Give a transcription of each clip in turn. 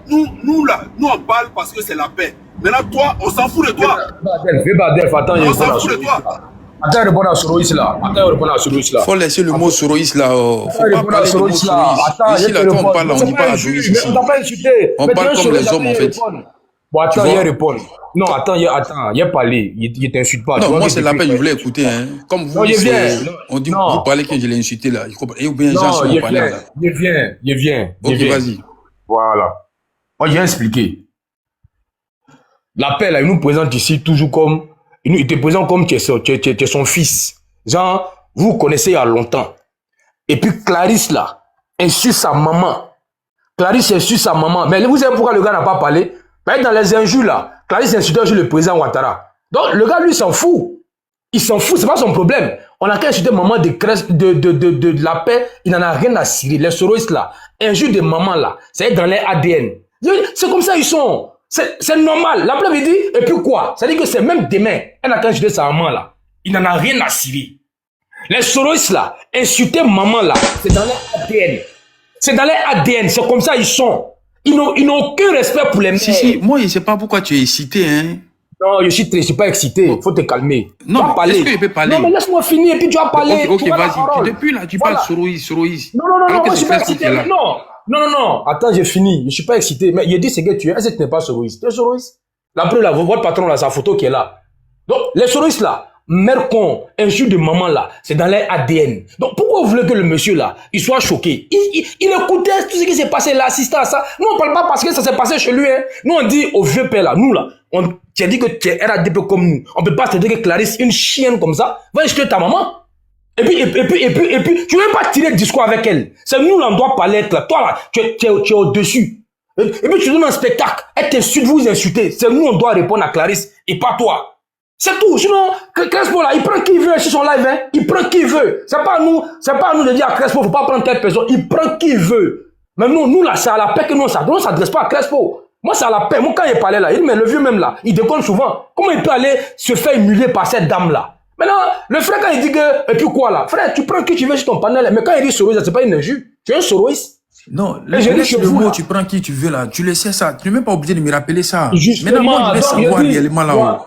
nous là, nous on parle parce que c'est la paix. Maintenant, toi, on s'en fout de toi. Attends, On s'en fout de toi. Attends, répondre à Soroïs là. Faut laisser le mot Soroïs là. Faut pas parler le mot Soroïs. Ici, là, quand on parle, on dit pas Soroïs ici. On t'a pas insulté. On parle comme les hommes, en fait. Bon, attends, il répond. Non, attends, il a parlé. Il t'insulte pas. Non, moi, c'est la peine, je voulais écouter. Hein. Comme vous, on dit, vous parlez que je l'ai insulté là. Et ou bien, gens sont parlés là. Il vient. Ok, vas-y. Voilà. Moi, j'ai expliqué. La paix, là, il nous présente ici toujours comme. Il te présente comme tu es son fils. Genre, vous connaissez il y a longtemps. Et puis Clarisse, là, insulte sa maman. Clarisse insulte sa maman. Mais vous savez pourquoi le gars n'a pas parlé? Parce que dans les injures, là, Clarisse insulte le président Ouattara. Donc, le gars, lui, s'en fout. Il s'en fout, c'est pas son problème. On a qu'à insulter maman de la paix, il n'en a rien à cirer. Les Soroïs, là, injure de maman, là, c'est dans les ADN. C'est comme ça, ils sont. C'est normal. La preuve dit, et puis quoi? Ça dit que c'est même demain. Elle a qu'à insulter sa maman là. Il n'en a rien à cirer. Les Soroïs là, insulter maman là, c'est dans les ADN. C'est dans les ADN. C'est comme ça ils sont. Ils n'ont aucun respect pour les mères. Si, moi je sais pas pourquoi tu es excité, hein. Non, je suis pas excité. Faut te calmer. Non, est-ce que je peux parler? Non, mais laisse-moi finir et puis tu vas parler. Ok, vas-y. Depuis là, tu parles Soroïs. Non, moi je suis pas excité. Non. Attends, j'ai fini. Je suis pas excité. Mais il dit ce que tu es. Est-ce que tu n'es pas Soroïs? Tu es Soroïs? La preuve là, votre patron là, sa photo qui est là. Donc, les Soroïs là, mère con, injure de maman là, c'est dans les ADN. Donc, pourquoi vous voulez que le monsieur là, il soit choqué? Il écoutait tout ce qui s'est passé là, assistait à ça. Nous, on parle pas parce que ça s'est passé chez lui, hein. Nous, on dit au vieux père là, nous là, tu as dit que tu es RADP comme nous. On peut pas te dire que Clarisse, une chienne comme ça, va insulter ta maman. Et puis, tu ne veux pas tirer le discours avec elle. C'est nous, là, on doit parler là. Toi, là, tu es au-dessus. Et puis, tu donnes un spectacle. Elle t'insulte, vous insultez. C'est nous, on doit répondre à Clarisse et pas toi. C'est tout. Sinon, Crespo, là, il prend qui il veut sur son live, hein. Il prend qui il veut. C'est pas à nous de dire à Crespo, faut pas prendre telle personne. Il prend qui il veut. Mais nous, là, c'est à la paix que nous, on s'adresse pas à Crespo. Moi, c'est à la paix. Moi, quand il parlait là, le vieux même là, il déconne souvent. Comment il peut aller se faire émuler par cette dame-là? Maintenant, le frère, quand il dit que, et puis quoi là? Frère, tu prends qui tu veux sur ton panel, mais quand il dit Soroïs, c'est pas une injure. Tu es un Soroïs. Non, le mot, tu prends qui tu veux là. Tu le sais ça. Tu n'es même pas obligé de me rappeler ça. Justement, maintenant, moi, je vais savoir réellement là-haut.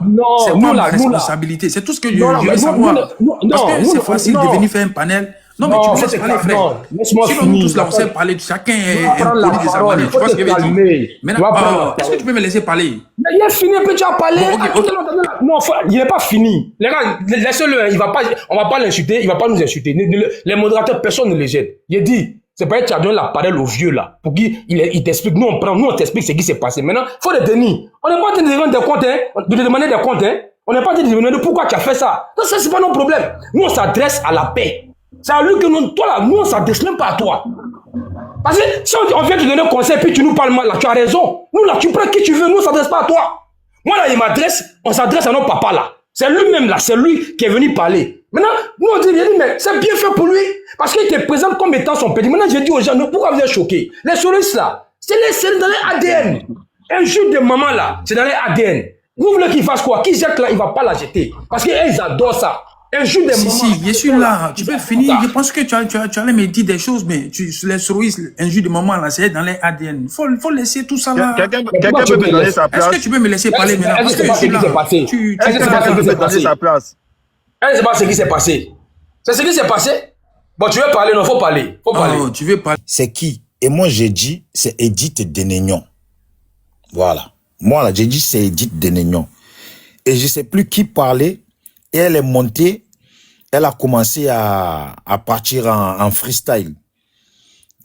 C'est pas ma responsabilité. C'est tout ce que je veux savoir. Parce que c'est facile de venir faire un panel. Non, mais tu me laisses parler, frère. Laisse-moi finir. Nous tous là, on sait parler. Chacun est impoli de sa manière. Tu vois ce que je veux dire? Maintenant, est-ce que tu peux me laisser parler? Mais il a fini, puis tu as parlé. Non, il n'est pas fini. Les gars, laissez-le. On va pas l'insulter. Il va pas nous insulter. Les modérateurs, personne ne les jette. Il a dit. C'est pas que tu as donné la parole au vieux là, pour qu'il t'explique. Nous on t'explique ce qui s'est passé. Maintenant, faut le tenir. On n'est pas en train de demander des comptes, hein, de te demander des comptes, hein. On n'est pas en train de demander pourquoi tu as fait ça. Non, ça c'est pas notre problème. Nous on s'adresse à la paix. C'est à lui que toi là, nous on s'adresse même pas à toi. Parce que si on vient te donner un conseil puis tu nous parles mal là, tu as raison. Nous là, tu prends qui tu veux, nous on s'adresse pas à toi. Moi là, on s'adresse à notre papa là. C'est lui-même là, c'est lui qui est venu parler. Maintenant, nous on dit, mais c'est bien fait pour lui. Parce qu'il te présente comme étant son petit. Maintenant, j'ai dit aux gens, pourquoi vous êtes choqués? Les Soroïs là, c'est dans les ADN. Un jour de maman là, c'est dans les ADN. Vous voulez qu'il fasse quoi? Qu'il jette là, il va pas la jeter. Parce qu'ils adorent ça. Un jour de maman. Si, je suis là. Tu peux finir. Je pense que tu allais me dire des choses, mais les Soroïs, un jour de maman là, c'est dans les ADN. Faut laisser tout ça là. Quelqu'un peut me donner sa place? Est-ce que tu peux me laisser parler maintenant? Est-ce que c'est ce qui s'est passé? Quelqu'un peut me donner sa place? Elle ne sait pas ce qui s'est passé. C'est ce qui s'est passé. Bon, tu veux parler, non, faut parler. Oh, tu veux parler. C'est qui? Et moi, j'ai dit, c'est Edith Denegnon. Voilà. Moi, là, j'ai dit, c'est Edith Denegnon. Et je sais plus qui parlait. Et elle est montée. Elle a commencé à partir en freestyle.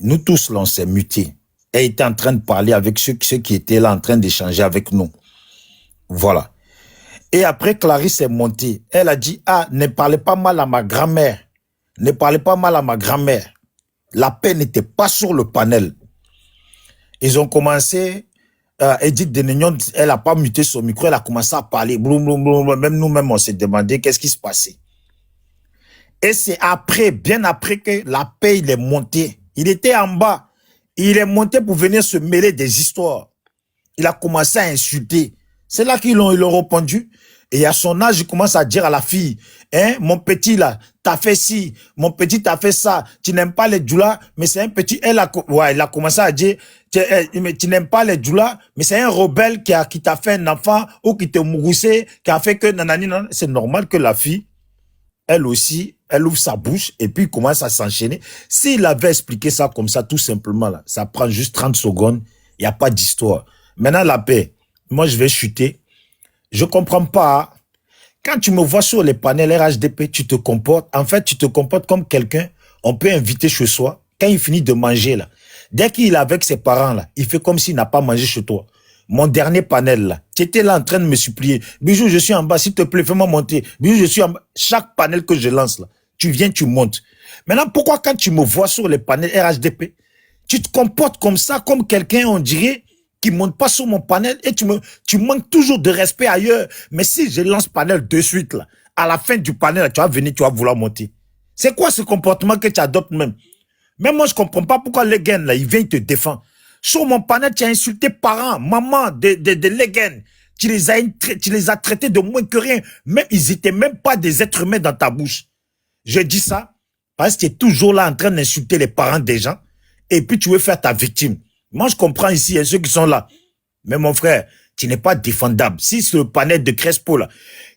Nous tous, là, on s'est mutés. Elle était en train de parler avec ceux qui étaient là, en train d'échanger avec nous. Voilà. Et après, Clarisse est montée. Elle a dit, ne parlez pas mal à ma grand-mère. Ne parlez pas mal à ma grand-mère. La paix n'était pas sur le panel. Ils ont commencé, Edith Denegnon, elle n'a pas muté son micro, elle a commencé à parler. Bloum, bloum, bloum. Même nous-mêmes, on s'est demandé qu'est-ce qui se passait. Et c'est après, bien après que la paix, il est monté. Il était en bas. Il est monté pour venir se mêler des histoires. Il a commencé à insulter. C'est là qu'ils l'ont répondu. Et à son âge, il commence à dire à la fille, hein, mon petit là, t'as fait ci, mon petit t'as fait ça, tu n'aimes pas les djoulas, mais c'est un petit, elle a commencé à dire, tu n'aimes pas les djoulas, mais c'est un rebelle qui t'a fait un enfant, ou qui t'a mouroussé, qui a fait que nanani, nanani. C'est normal que la fille, elle aussi, elle ouvre sa bouche, et puis commence à s'enchaîner. S'il avait expliqué ça comme ça, tout simplement, là, ça prend juste 30 secondes, il n'y a pas d'histoire. Maintenant, la paix, moi je vais chuter. Je comprends pas. Quand tu me vois sur les panels RHDP, tu te comportes comme quelqu'un, on peut inviter chez soi. Quand il finit de manger, là, dès qu'il est avec ses parents, là, il fait comme s'il n'a pas mangé chez toi. Mon dernier panel, là, tu étais là en train de me supplier. Bijou, je suis en bas, s'il te plaît, fais-moi monter. Bijou, je suis en bas. Chaque panel que je lance, là, tu viens, tu montes. Maintenant, pourquoi quand tu me vois sur les panels RHDP, tu te comportes comme ça, comme quelqu'un, on dirait, qui monte pas sur mon panel et tu manques toujours de respect ailleurs. Mais si je lance panel de suite, là, à la fin du panel, là, tu vas venir, tu vas vouloir monter. C'est quoi ce comportement que tu adoptes même? Même moi, je comprends pas pourquoi les gars, là, il vient, il te défend. Sur mon panel, tu as insulté parents, maman de Leggen. Tu les as traités de moins que rien. Même, ils étaient même pas des êtres humains dans ta bouche. Je dis ça parce que tu es toujours là en train d'insulter les parents des gens et puis tu veux faire ta victime. Moi, je comprends ici, il y a ceux qui sont là. Mais mon frère, tu n'es pas défendable. Si c'est le panel de Crespo, là.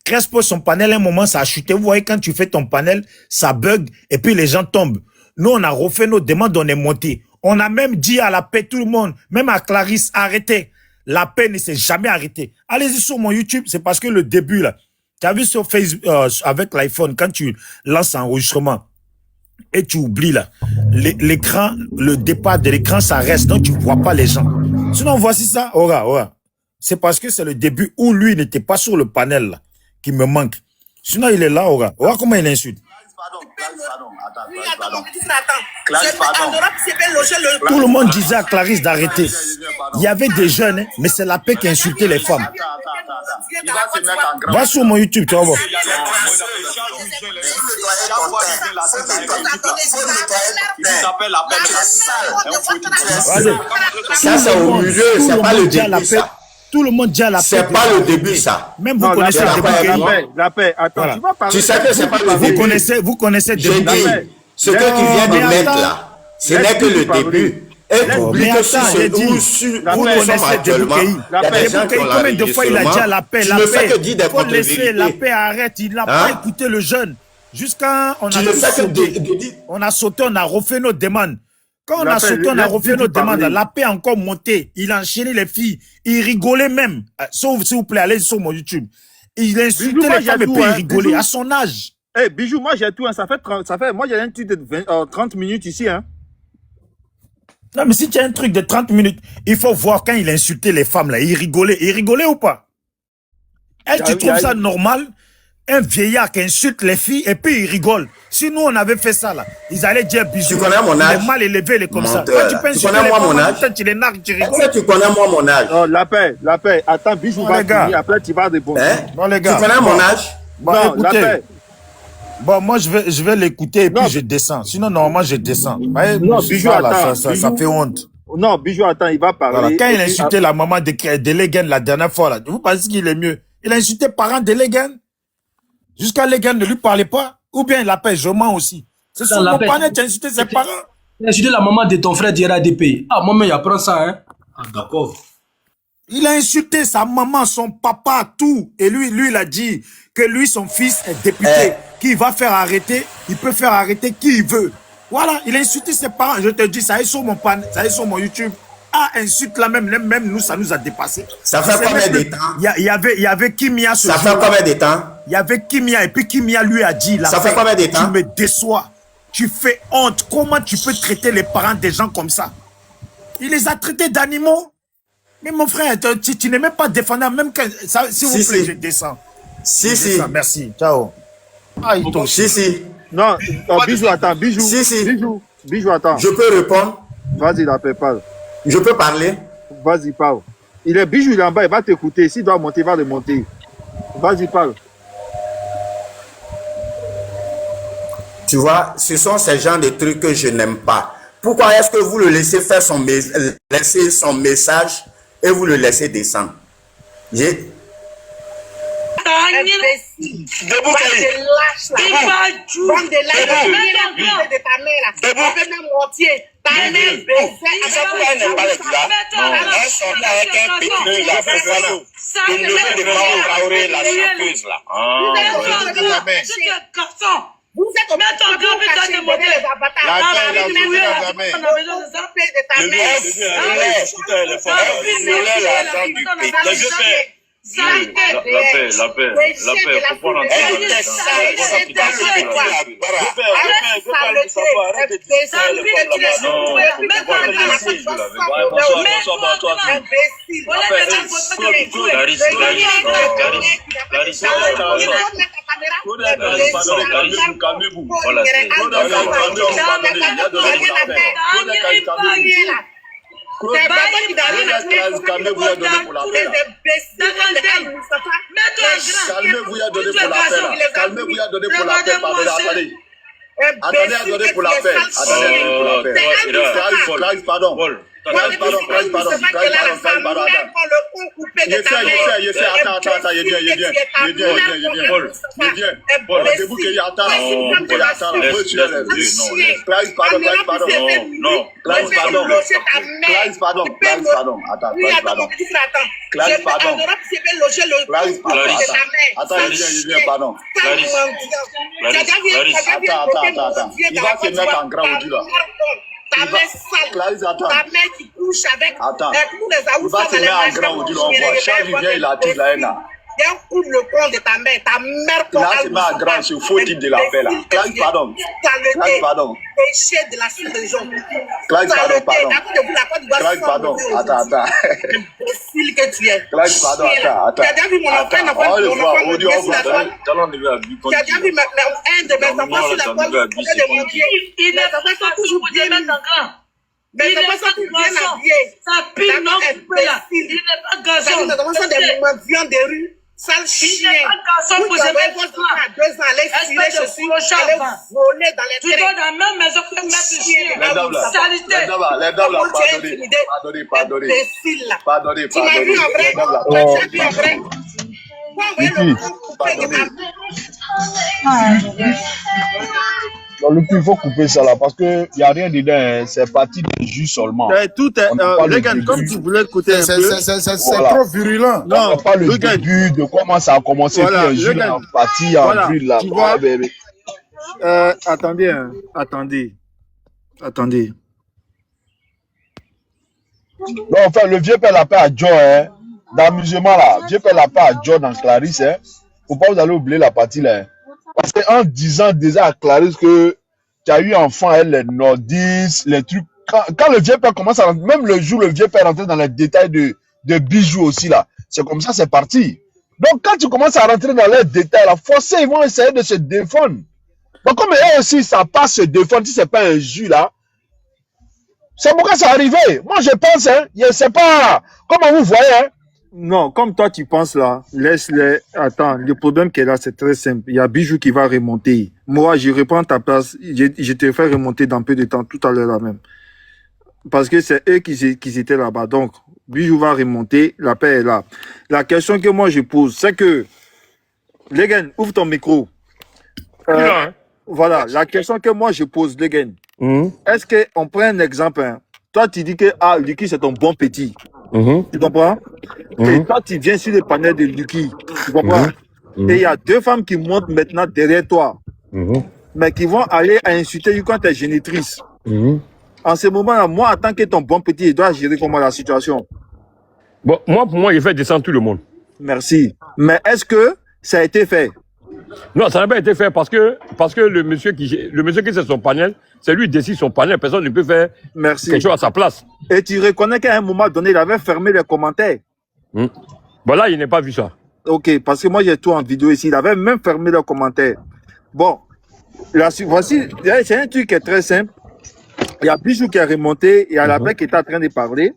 Crespo, son panel, à un moment, ça a chuté. Vous voyez, quand tu fais ton panel, ça bug et puis les gens tombent. Nous, on a refait nos demandes, on est monté. On a même dit à la paix, tout le monde, même à Clarisse, arrêtez. La paix ne s'est jamais arrêtée. Allez-y sur mon YouTube, c'est parce que le début, là, tu as vu sur Facebook, avec l'iPhone, quand tu lances un enregistrement, et tu oublies là, l'écran, le départ de l'écran, ça reste, donc tu ne vois pas les gens. Sinon, voici ça, ora. C'est parce que c'est le début où lui n'était pas sur le panel là, qui me manque. Sinon, il est là, ora. Ora comment il insulte. Tout le monde disait à Clarisse d'arrêter. Il y avait des jeunes, hein, mais c'est la paix qui insultait les femmes. Va sur mon YouTube, tu vas voir. Ça, c'est au milieu, c'est pas le début, ça. Tout le monde dit à la paix. C'est pas le début, ça. Même vous connaissez la paix, attends, voilà. Tu vas parler. Tu sais que c'est pas le début. Vous connaissez J'ai dit, ce que tu viens de mettre là, ce n'est que le début. Et oublie que si c'est où nous sommes actuellement, il y a des gens qui ont combien de fois il a dit à la paix, tu ne fais que dire des faut laisser la paix, arrête. Il n'a pas écouté le jeune. Jusqu'à on a sauté, on a refait nos demandes. Quand on a sauté, on a refait nos demandes. La paix a encore monté. Il a enchaîné les filles. Il rigolait même. Sauf, s'il vous plaît, allez sur mon YouTube. Il a insulté les femmes et puis il rigolait à son âge. Eh, Bijou, moi j'ai tout. Hein. Ça fait, moi j'ai un truc de 30 minutes ici. Hein. Non, mais si tu as un truc de 30 minutes, il faut voir quand il a insulté les femmes là. Il rigolait. Il rigolait ou pas? Elle, tu trouves ça normal? Un vieillard qui insulte les filles et puis il rigole. Si nous on avait fait ça là, ils allaient dire Bijou. Tu connais mon âge? Il est mal élevé, il est comme ça. Quand tu connais moi mon âge? Tu les narques, tu rigoles. Est-ce que tu connais moi mon âge? Oh, la paix. Attends, Bijou va finir, après tu vas répondre. Bon les gars. Tu connais mon âge? Bon, non, écoutez. la paix. Bon, moi je vais l'écouter et puis je descends. Sinon normalement je descends. Non, Bijou, attends. Ça fait honte. Non, Bijou, attends, il va parler. Voilà. Quand il a insulté la maman de Leggen la dernière fois là, vous pensez qu'il est mieux? Il a insulté parents de Leggen. Jusqu'à Leggen ne lui parlait pas. Ou bien il appelle, je mens aussi. C'est sur mon panel, tu as insulté ses parents. Tu as insulté la maman de ton frère d'IRADP. Ah, moi-même, il apprend ça, hein. Ah, d'accord. Il a insulté sa maman, son papa, tout. Et lui, il a dit que lui, son fils est député. Qu'il va faire arrêter, il peut faire arrêter qui il veut. Voilà, il a insulté ses parents. Je te dis, ça est sur mon panel, ça est sur mon YouTube. Ah, insulte là même nous, ça nous a dépassé. Ça fait combien de temps? Il y avait Kimia ce Ça fait combien de temps? Il y avait Kimia et puis Kimia lui a dit ça fait combien de temps? Tu me déçois. Tu fais honte. Comment tu peux traiter les parents des gens comme ça? Il les a traités d'animaux. Mais mon frère, tu n'es même pas défendable. Même quand, s'il vous plaît, je descends. Si. Descends, merci. Ciao. Ah, il tombe. Si. Non, Bijou, attends. Bijou. Bijou, attends. Je peux répondre? Vas-y, la paix, parle. Je peux parler? Vas-y, parle. Bijou, il est en bas, il va t'écouter. S'il doit monter, il va remonter. Vas-y, parle. Tu vois, ce sont ces genres de trucs que je n'aime pas. Pourquoi est-ce que vous le laissez faire son message et vous le laissez descendre? Imbécile. Debout, Bande de lâches, là. Bande de lâches. De ta mère, là. On fait même mortier. Ta mère baisait. Tu sais pourquoi elle n'aime pas les gars? Elle sortait avec un pétrole, là, Fofana. Pour lever des barreaux Traoré, la chanteuse, là. Vous êtes au même temps que vous caché les avatars. La paix, la vie de ta mère. On a besoin de ça. De ta mère. La paix, faut prendre en compte. Elle était sale, tu vas le calmez-vous, il y a donné pour la paix. Calmez-vous, il y a donné pour la paix. Attendez. Attendez à donner pour la paix. Attendez pour la paix. Christ, pardon. Christ, pardon. Il fait, attends, il vient. Paul, debout qu'il y a, attends. Christ, pardon. Non. Christ, pardon. Attends, Christ, pardon. Attends, il vient, pardon. Attends. Il va se mettre en grand au-dessus, là. Ta mère sale, ta mère qui couche avec tous les il va se mettre en grand au-dessus, on voit. Charles, il vient, il attire la haine. Viens coupe le corps de ta mère là, c'est ma grand, c'est faux type de la paix, là. Classe, pardon. Péché de la sous-région. Classe, pardon. Attends. Imbécile que tu es. Classe, pardon, attends. Tu as déjà vu mon enfant, tu as déjà vu un de mes enfants sur la toile de mon Dieu. Il n'est pas toujours bien mis. Mais il n'est pas toujours bien habillé. Ça pile, non, il n'est pas garçon. Nous avons des mendiants des rues. Sale chien. Vous avez votre enfant à 2 ans, allez filer ceci, allez voler dans les trains. Tu dois dans la même maison que mettre le chien. Les dames, pardonnez. Tu m'as vu en vrai? Tu m'as vu en vrai? Donc, le il faut couper ça là parce qu'il n'y a rien dedans, c'est parti du jus seulement. Tout est, les gars, comme tu voulais écouter un peu. C'est trop virulent. Non, pas le début de comment ça a commencé, puis un jus en partie en brûle là. Tu vois, attendez. Non, enfin, le vieux père la paix à Joe, hein, d'amusement là. Vieux père la paix à Joe dans Clarisse, hein. Faut pas vous aller oublier la partie là. Hein. Parce qu'en disant déjà à Clarisse que tu as eu enfant, elle, les nordistes, les trucs. Quand le vieux père commence à rentrer, même le jour où le vieux père rentrait dans les détails de bijoux aussi là, c'est comme ça, c'est parti. Donc quand tu commences à rentrer dans les détails là, forcément ils vont essayer de se défendre. Donc comme eux aussi, ils ne savent pas se défendre, si ce n'est pas un jus là, c'est pourquoi ça arrivé. Moi je pense, hein, c'est pas comment vous voyez, hein. Non, comme toi tu penses là, laisse-les. Attends, le problème qui est là, c'est très simple. Il y a Bijou qui va remonter. Moi, je reprends ta place. Je te fais remonter dans peu de temps, tout à l'heure là même. Parce que c'est eux qui étaient là-bas. Donc, Bijou va remonter, la paix est là. La question que moi je pose, c'est que, les gars, ouvre ton micro. Voilà, la question que moi je pose, les gars. Est-ce qu'on prend un exemple, hein? Toi, tu dis que Lucky, c'est ton bon petit. Tu comprends? Et toi, tu viens sur le panel de Lucky. Tu comprends? Et il y a 2 femmes qui montent maintenant derrière toi. Mais qui vont aller à insulter Lucky quand tu es génitrice. En ce moment-là, moi, en tant que ton bon petit, je dois gérer comment la situation. Bon, pour moi, il fait descendre tout le monde. Merci. Mais est-ce que ça a été fait? Non, ça n'a pas été fait parce que le monsieur qui c'est son panel, c'est lui qui décide son panel. Personne ne peut faire quelque chose à sa place. Et tu reconnais qu'à un moment donné, il avait fermé les commentaires. Voilà, il n'a pas vu ça. Ok, parce que moi, j'ai tout en vidéo ici. Il avait même fermé les commentaires. Bon, voici, c'est un truc qui est très simple. Il y a Bijou qui a remonté, il y a la paix qui est en train de parler.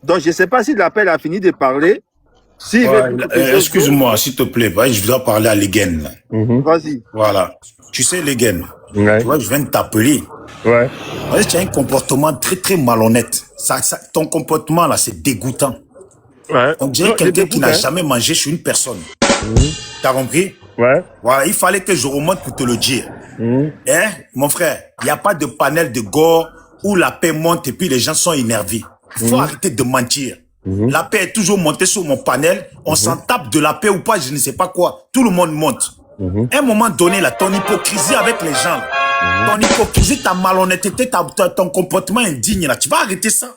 Donc, je ne sais pas si la paix a fini de parler. Si excuse-moi, s'il te plaît, je dois parler à Legen. Vas-y. Voilà. Tu sais, Legen, tu vois, je viens de t'appeler. Ouais. Tu as un comportement très, très malhonnête. Ton comportement, là, c'est dégoûtant. Ouais. On dirait quelqu'un qui n'a jamais mangé chez une personne. T'as compris? Ouais. Voilà, il fallait que je remonte pour te le dire. Hein, mon frère, il n'y a pas de panel de gore où la paix monte et puis les gens sont énervés. Il faut arrêter de mentir. La paix est toujours montée sur mon panel. On s'en tape de la paix ou pas, je ne sais pas quoi. Tout le monde monte. À un moment donné, là, ton hypocrisie avec les gens, ton hypocrisie, ta malhonnêteté, ton comportement indigne, là, tu vas arrêter ça.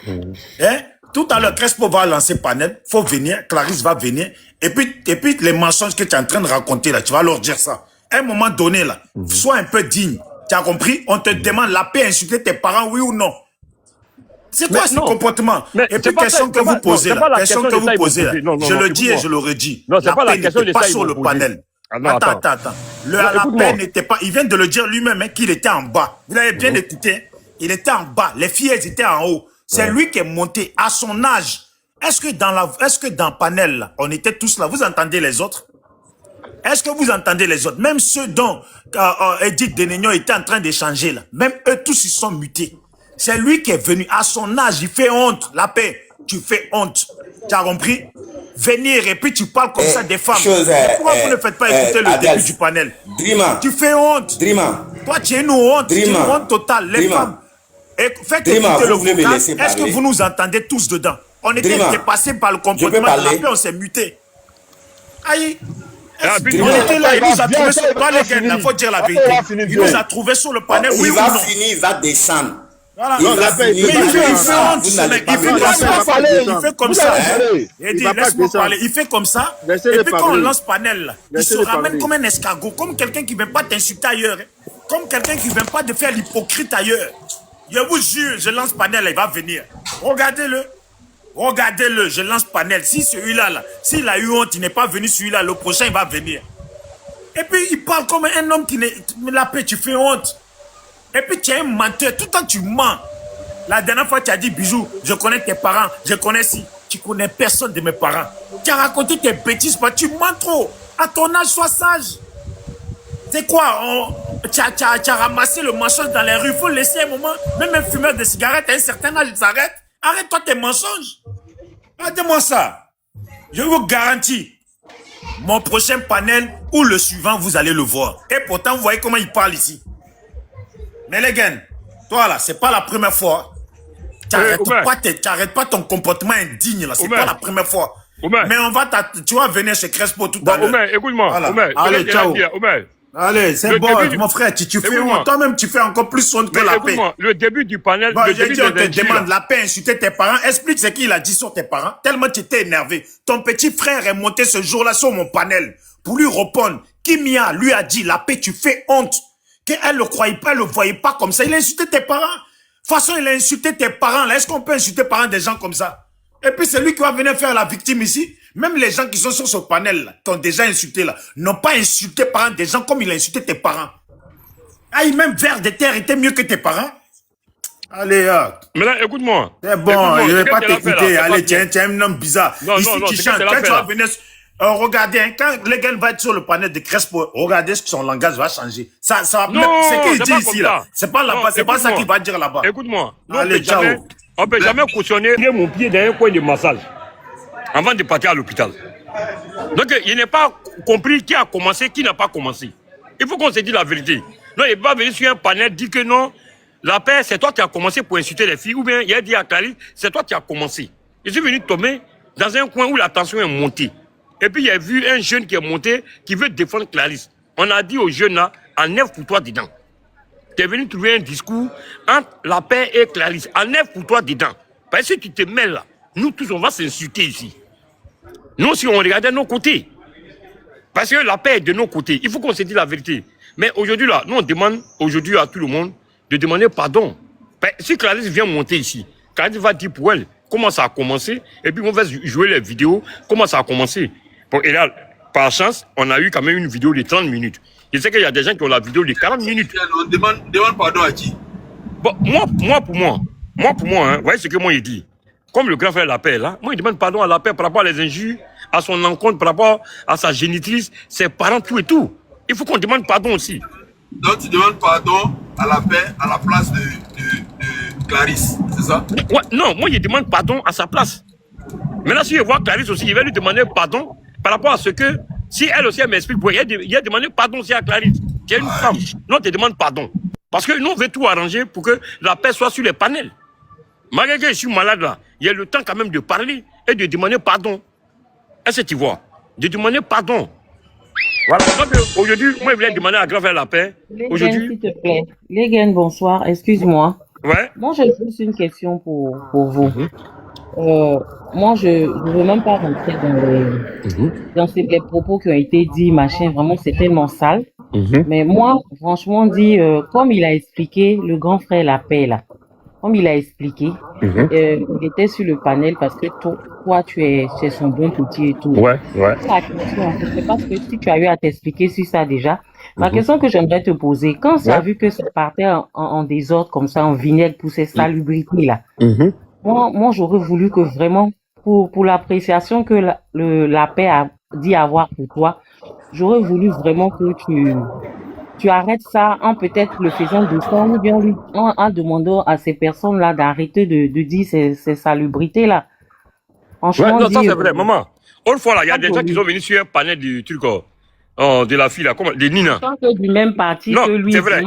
Hein? Tout à l'heure, Crespo va lancer panel, faut venir, Clarisse va venir, et puis les mensonges que tu es en train de raconter, là, tu vas leur dire ça. À un moment donné, là, sois un peu digne. Tu as compris? On te demande la paix, insulter tes parents, oui ou non? C'est quoi ce comportement? Et puis, question que vous posez là, question que vous posez là, je le dis et je le redis. La paix n'était pas sur le panel. Attends. La paix n'était pas, il vient de le dire lui-même hein, qu'il était en bas. Vous l'avez bien écouté? Il était en bas, les filles elles étaient en haut. C'est lui qui est monté à son âge. Est-ce que dans le panel, là, on était tous là? Vous entendez les autres? Est-ce que vous entendez les autres? Même ceux dont Edith Denegno était en train d'échanger là, même eux tous ils sont mutés. C'est lui qui est venu à son âge, il fait honte. La paix, tu fais honte. Tu as compris? Venir et puis tu parles comme ça des femmes. Pourquoi vous ne faites pas écouter le début du panel? Drima. Tu fais honte. Drima. Toi tu es une honte. Tu es une honte totale. Les femmes. Et faites écouter le vocal. Est-ce que vous nous entendez tous dedans? On était dépassés par le comportement de la paix, on s'est muté. Aïe. On était là, il nous a trouvé sur le panel. Il faut dire la vérité. Il nous a trouvé sur le panel. Il va finir, il va descendre. Voilà. Il va finir. Il fait comme ça. Laisse-moi parler. Il fait comme ça. Et puis quand on lance panel, il se ramène comme un escargot, comme quelqu'un qui ne vient pas t'insulter ailleurs. Comme quelqu'un qui ne vient pas de faire l'hypocrite ailleurs. Je vous jure, je lance panel, il va venir. Regardez-le. Regardez-le, je lance panel. Si celui-là, là, s'il a eu honte, il n'est pas venu celui-là, le prochain, il va venir. Et puis, il parle comme un homme qui n'est... La paix, tu fais honte. Et puis, tu es un menteur. Tout le temps, tu mens. La dernière fois, tu as dit, Bijou, je connais tes parents, je connais si. Tu connais personne de mes parents. Tu as raconté tes bêtises, tu mens trop. À ton âge, sois sage. C'est quoi? Tu as ramassé le mensonge dans les rues. Il faut laisser un moment. Même un fumeur de cigarettes à un certain âge, il s'arrête. Arrête-toi tes mensonges. Arrêtez-moi ça. Je vous garantis, mon prochain panel ou le suivant, vous allez le voir. Et pourtant, vous voyez comment il parle ici. Mais les gars, toi là, c'est pas la première fois. Tu n'arrêtes pas ton comportement indigne là. C'est pas la première fois. Mais on va tu vas venir chez Crespo tout à l'heure. Omer, écoute-moi. Voilà. Omer, allez, ciao. Allez, c'est bon, mon frère, tu fais honte. Toi-même, tu fais encore plus honte que la paix. Le début du panel, bon, j'ai dit, on te demande la paix, insulter tes parents. Explique ce qu'il a dit sur tes parents. Tellement tu étais énervé. Ton petit frère est monté ce jour-là sur mon panel pour lui répondre. Kimia lui a dit, la paix, tu fais honte. Qu'elle ne le croyait pas, elle ne le voyait pas comme ça. Il a insulté tes parents. De toute façon, il a insulté tes parents. Est-ce qu'on peut insulter les parents des gens comme ça? Et puis, c'est lui qui va venir faire la victime ici. Même les gens qui sont sur ce panel, t'ont déjà insulté là, n'ont pas insulté parents des gens comme il a insulté tes parents. Aïe, même vers de terre était mieux que tes parents. Allez, mais là, écoute-moi. C'est bon, je ne vais pas t'écouter. Allez, tu es un homme bizarre. Ici, tu chantes. Quand tu vas venir... regardez, hein, quand les gars vont être sur le panel de Crespo, regardez ce que son langage va changer. Ça va même... C'est qu'il dit ici là. C'est pas là-bas, c'est pas ça qu'il va dire là-bas. Écoute-moi. Allez, ciao. On ne peut jamais cautionner mon pied dans un coin de massage avant de partir à l'hôpital. Donc, il n'est pas compris qui a commencé, qui n'a pas commencé. Il faut qu'on se dise la vérité. Non, il va venir sur un panel dire que non, la paix, c'est toi qui as commencé pour insulter les filles, ou bien il a dit à Clarisse, c'est toi qui as commencé. Je suis venu tomber dans un coin où la tension est montée. Et puis, il y a vu un jeune qui est monté, qui veut défendre Clarisse. On a dit aux jeunes là, enlève pour toi dedans. Tu es venu trouver un discours entre la paix et Clarisse. Enlève pour toi dedans. Parce que si tu te mêles là, nous tous, on va s'insulter ici. Nous, si on regardait nos côtés. Parce que la paix est de nos côtés. Il faut qu'on se dise la vérité. Mais aujourd'hui, là, nous, on demande aujourd'hui à tout le monde de demander pardon. Si Clarisse vient monter ici, Clarisse va dire pour elle comment ça a commencé. Et puis, on va jouer les vidéos, comment ça a commencé. Bon, et là, par chance, on a eu quand même une vidéo de 30 minutes. Je sais qu'il y a des gens qui ont la vidéo de 40 minutes. On demande pardon à qui? Bon, moi, pour moi, hein, vous voyez ce que moi, il dit. Comme le grand frère la paix, là, moi, il demande pardon à la paix par rapport à les injures, à son encontre, par rapport à sa génitrice, ses parents, tout et tout. Il faut qu'on demande pardon aussi. Donc, tu demandes pardon à la paix à la place de Clarisse, c'est ça? Ouais, non, moi, il demande pardon à sa place. Maintenant, si je vois Clarisse aussi, il va lui demander pardon par rapport à ce que, si elle aussi elle m'explique, il a demandé pardon aussi à Clarisse, qui est une femme. Non, tu demandes pardon. Parce que nous, on veut tout arranger pour que la paix soit sur les panels. Malgré que je suis malade là, il y a le temps quand même de parler et de demander pardon. Est-ce que tu vois? De demander pardon. Voilà. Aujourd'hui, moi, je voulais demander à Grand Frère la paix. Aujourd'hui. S'il te plaît. Léguen, bonsoir. Excuse-moi. Ouais. Moi, j'ai juste une question pour vous. Moi, je ne veux même pas rentrer dans les propos qui ont été dits, machin. Vraiment, c'est tellement sale. Mais moi, franchement, comme il a expliqué, le Grand Frère la paix, là, comme il a expliqué, il était sur le panel parce que toi, tu es son bon petit et tout. Ouais. La question, c'est parce que si tu as eu à t'expliquer sur ça déjà, la question que j'aimerais te poser, quand ça a vu que ça partait en désordre comme ça, en vinaigre pour ces salubrités là, moi j'aurais voulu que vraiment, pour l'appréciation que la paix a dit avoir pour toi, j'aurais voulu vraiment que tu arrêtes ça en peut-être le faisant descendre ou bien en demandant à ces personnes-là d'arrêter de dire ces salubrités là. Franchement, non, ça c'est vrai, maman. Une fois là, il y a des gens qui sont venus sur un panel du truc de la fille là, de Nina. Du même parti non, que lui. C'est vrai,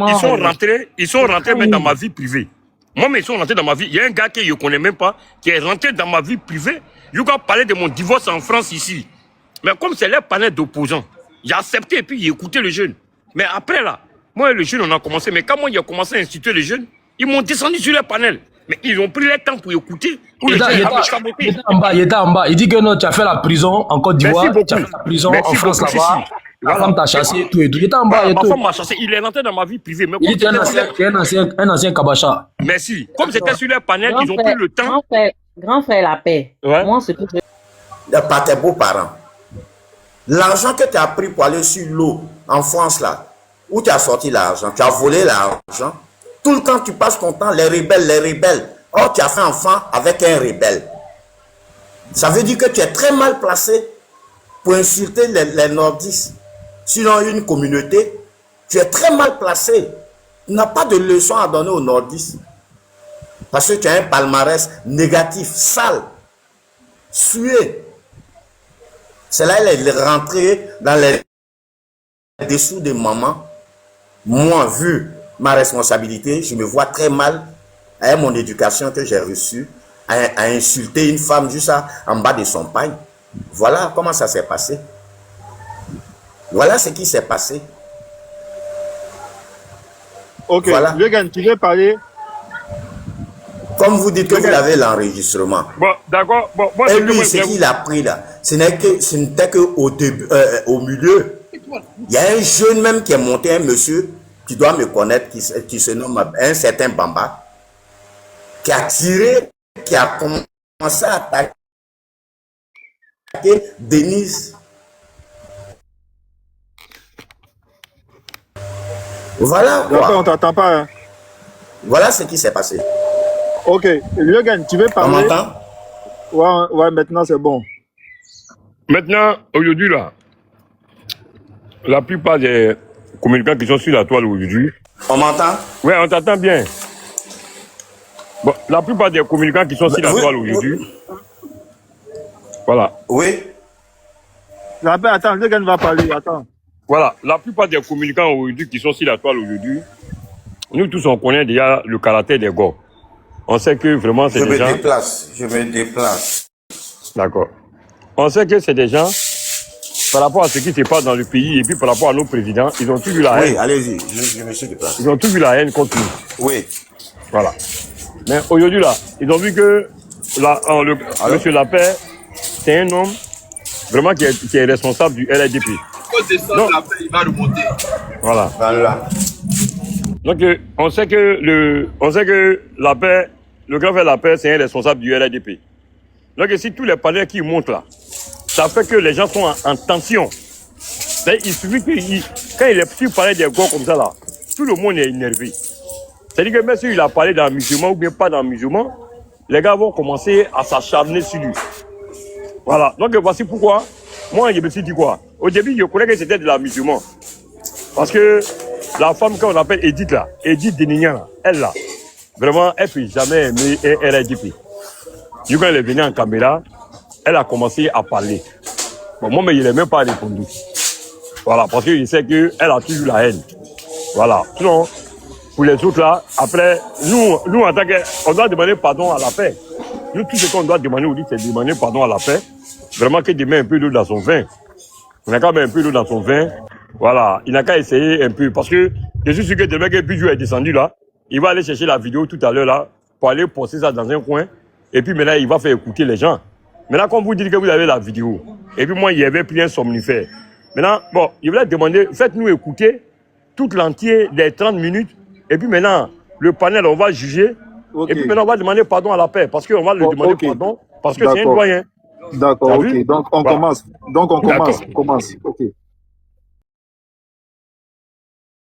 ils sont rentrés même dans ma vie privée. Moi, mais ils sont rentrés dans ma vie. Il y a un gars que je ne connais même pas qui est rentré dans ma vie privée. Il a parlé de mon divorce en France ici. Mais comme c'est leur panel d'opposants, j'ai accepté et puis j'ai écouté le jeune. Mais après là, moi et le jeune on a commencé. Mais quand moi j'ai commencé à instituer les jeunes, ils m'ont descendu sur leur panel. Mais ils ont pris le temps pour écouter. Il était en bas. Il dit que non, tu as fait la prison en Côte d'Ivoire, tu as fait la prison en France là-bas. La femme t'a chassé, tout et tout. Il était en bas. Ma femme m'a chassé. Il est rentré dans ma vie privée. Mais il était un ancien Kabacha. Merci. Comme c'était sur leur panel, ils ont pris le temps. Grand frère la paix. Moi, c'est tout. Par tes beaux-parents. L'argent que tu as pris pour aller sur l'eau en France là, où tu as sorti l'argent, tu as volé l'argent. Tout le temps tu passes ton temps, les rebelles. Or, tu as fait enfant avec un rebelle. Ça veut dire que tu es très mal placé pour insulter les nordistes. Sinon, une communauté, tu es très mal placé. Tu n'as pas de leçon à donner aux nordistes. Parce que tu as un palmarès négatif, sale, sué. C'est là qu'il est rentré dans les dessous de maman. Moi, vu ma responsabilité, je me vois très mal à mon éducation que j'ai reçue, à insulter une femme juste en bas de son pagne. Voilà comment ça s'est passé. Voilà ce qui s'est passé. Ok, voilà. Léguen, tu veux parler? Comme vous dites que vous avez l'enregistrement. Bon, d'accord. Bon, et lui, ce qu'il a pris là, ce n'était qu'au début, au milieu. Il y a un jeune même qui est monté, un monsieur qui doit me connaître, qui se nomme un certain Bamba, qui a tiré, qui a commencé à attaquer Denise. Voilà quoi. On t'entend pas. Hein. Voilà ce qui s'est passé. Ok, Léguen, tu veux parler? On m'entend? Ouais, maintenant c'est bon. Maintenant, aujourd'hui là, la plupart des communicants qui sont sur la toile aujourd'hui. On m'entend? Oui, on t'entend bien. Bon, la plupart des communicants qui sont sur la toile aujourd'hui. Voilà. Oui. Attends, Léguen va parler, attends. Voilà, la plupart des communicants aujourd'hui qui sont sur la toile aujourd'hui, nous tous on connaît déjà le caractère des gars. On sait que vraiment c'est des gens... Je me déplace. D'accord. On sait que c'est des gens, par rapport à ce qui se passe dans le pays et puis par rapport à nos présidents, ils ont tous vu la haine. Oui, allez-y, je me suis déplacé. Ils ont tous vu la haine contre nous. Oui. Voilà. Mais aujourd'hui là, ils ont vu que monsieur Lapère, c'est un homme vraiment qui est responsable du LADP. Donc, il va remonter. Voilà. Donc on sait que Lapère, le Grand Frère Lapère, c'est un responsable du LADP. Donc si tous les panels qui montent là, ça fait que les gens sont en tension. Il suffit que quand il est sur parler des gars comme ça là, tout le monde est énervé. C'est-à-dire que même s'il a parlé d'un musulman ou bien pas d'un musulman, les gars vont commencer à s'acharner sur lui. Voilà. Donc voici pourquoi, moi je me suis dit quoi. Au début, je croyais que c'était de la musulman. Parce que la femme qu'on appelle Edith là, Edith Denignan, elle là, vraiment, elle ne peut jamais aimer LADP. Du coup, elle est venue en caméra, elle a commencé à parler. Bon, moi, mais il n'a même pas répondu. Voilà, parce qu'il sait qu'elle a toujours la haine. Voilà. Sinon, pour les autres là, après, nous en tant qu'on doit demander pardon à la paix. Nous, tout ce qu'on doit demander aujourd'hui, c'est demander pardon à la paix. Vraiment qu'il met un peu d'eau dans son vin. Il n'a qu'à mettre un peu d'eau dans son vin. Voilà. Il n'a qu'à essayer un peu. Parce que je suis sûr que demain que Bijou est descendu là, il va aller chercher la vidéo tout à l'heure là, pour aller poster ça dans un coin. Et puis maintenant, il va faire écouter les gens. Maintenant, comme vous dites que vous avez la vidéo, et puis moi, il y avait pris un somnifère. Maintenant, bon, il voulait demander, faites-nous écouter toute l'entier des 30 minutes. Et puis maintenant, le panel, on va juger. Okay. Et puis maintenant, on va demander pardon à la paix. Parce qu'on va lui demander pardon. Parce que c'est un doyen. D'accord, ok. Donc on commence. On commence. Ok.